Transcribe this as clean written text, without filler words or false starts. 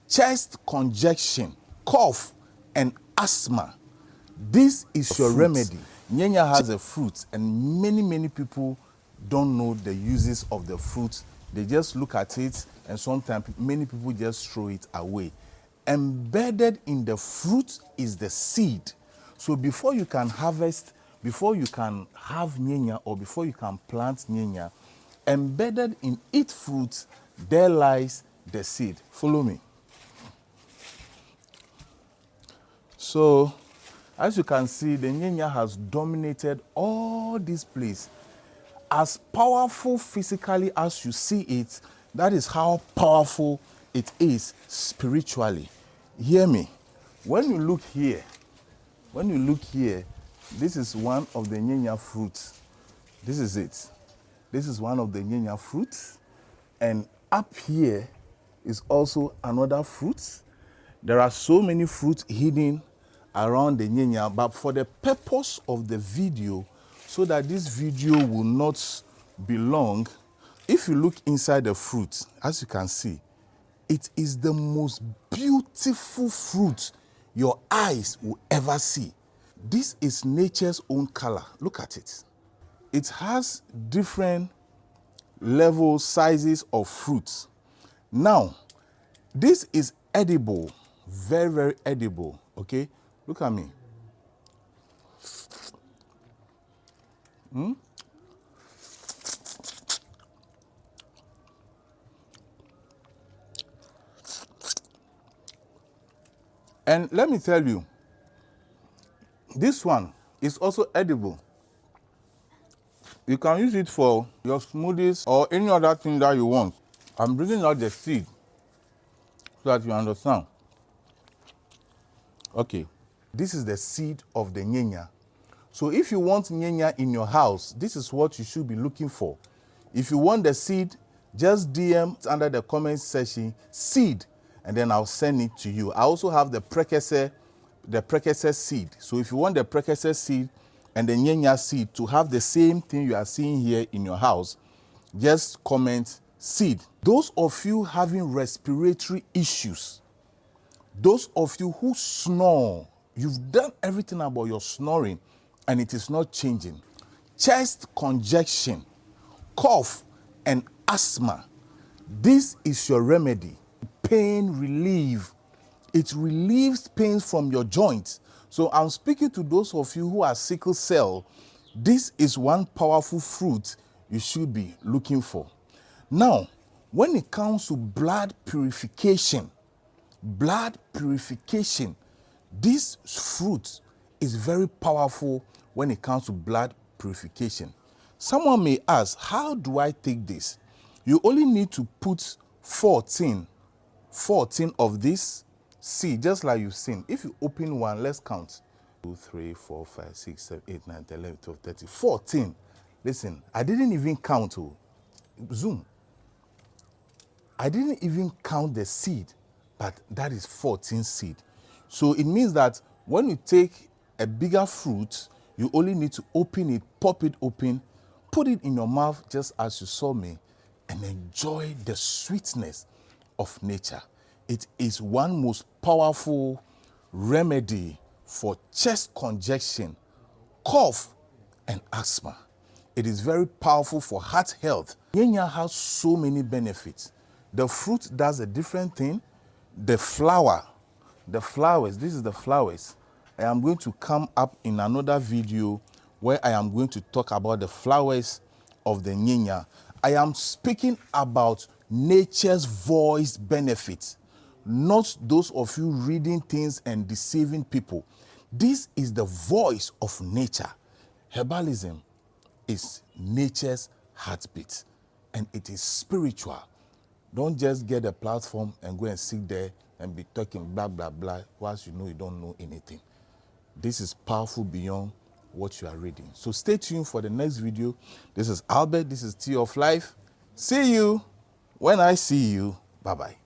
chest congestion, cough, and asthma. This is your remedy. Nyenya has a fruit, and many people don't know the uses of the fruit. They just look at it, and sometimes many people just throw it away. Embedded in the fruit is the seed. So before you can harvest, before you can have nyenya, or before you can plant nyenya, embedded in each fruit, there lies the seed. Follow me. So, as you can see, the nyenya has dominated all this place. As powerful physically as you see it, that is how powerful it is spiritually. Hear me. When you look here, this is one of the nyenya fruits. This is it. This is one of the nyenya fruits. And up here is also another fruit. There are so many fruits hidden around the nyenya, but for the purpose of the video, so that this video will not be long, if you look inside the fruit, as you can see, it is the most beautiful fruit your eyes will ever see. This is nature's own color. Look at it. It has different levels, sizes of fruits. Now, this is edible, very edible, okay? Look at me. And let me tell you, this one is also edible. You can use it for your smoothies or any other thing that you want. I'm bringing out the seed so that you understand. Okay, this is the seed of the nyenya. So if you want nyenya in your house, this is what you should be looking for. If you want the seed, just DM under the comment section, seed, and then I'll send it to you. I also have the precursor seed. So if you want the precursor seed and the nyenya seed to have the same thing you are seeing here in your house, just comment seed. Those of you having respiratory issues, those of you who snore, you've done everything about your snoring and it is not changing. Chest congestion, cough, and asthma. This is your remedy. Pain relief. It relieves pains from your joints. So I'm speaking to those of you who are sickle cell. This is one powerful fruit you should be looking for. Now, when it comes to blood purification, this fruit is very powerful when it comes to blood purification. Someone may ask, how do I take this? You only need to put 14 of this seed, just like you've seen. If you open one, let's count. 2, 3, 4, 5, 6, 7, 8, 9, 10, 11, 12, 13, 14. Listen, I didn't even count. Zoom. I didn't even count the seed, but that is 14 seed. So it means that when you take a bigger fruit, you only need to open it, pop it open, put it in your mouth just as you saw me, and enjoy the sweetness of nature. It is one most powerful remedy for chest congestion, cough, and asthma. It is very powerful for heart health. Nyenya has so many benefits. The fruit does a different thing. The flowers, this is the flowers. I am going to come up in another video where I am going to talk about the flowers of the nyenya. I am speaking about nature's voice benefits, not those of you reading things and deceiving people. This is the voice of nature. Herbalism is nature's heartbeat, and it is spiritual. Don't just get a platform and go and sit there and be talking blah, blah, blah, whilst you know you don't know anything. This is powerful beyond what you are reading. So stay tuned for the next video. This is Albert. This is Tea of Life. See you when I see you. Bye-bye.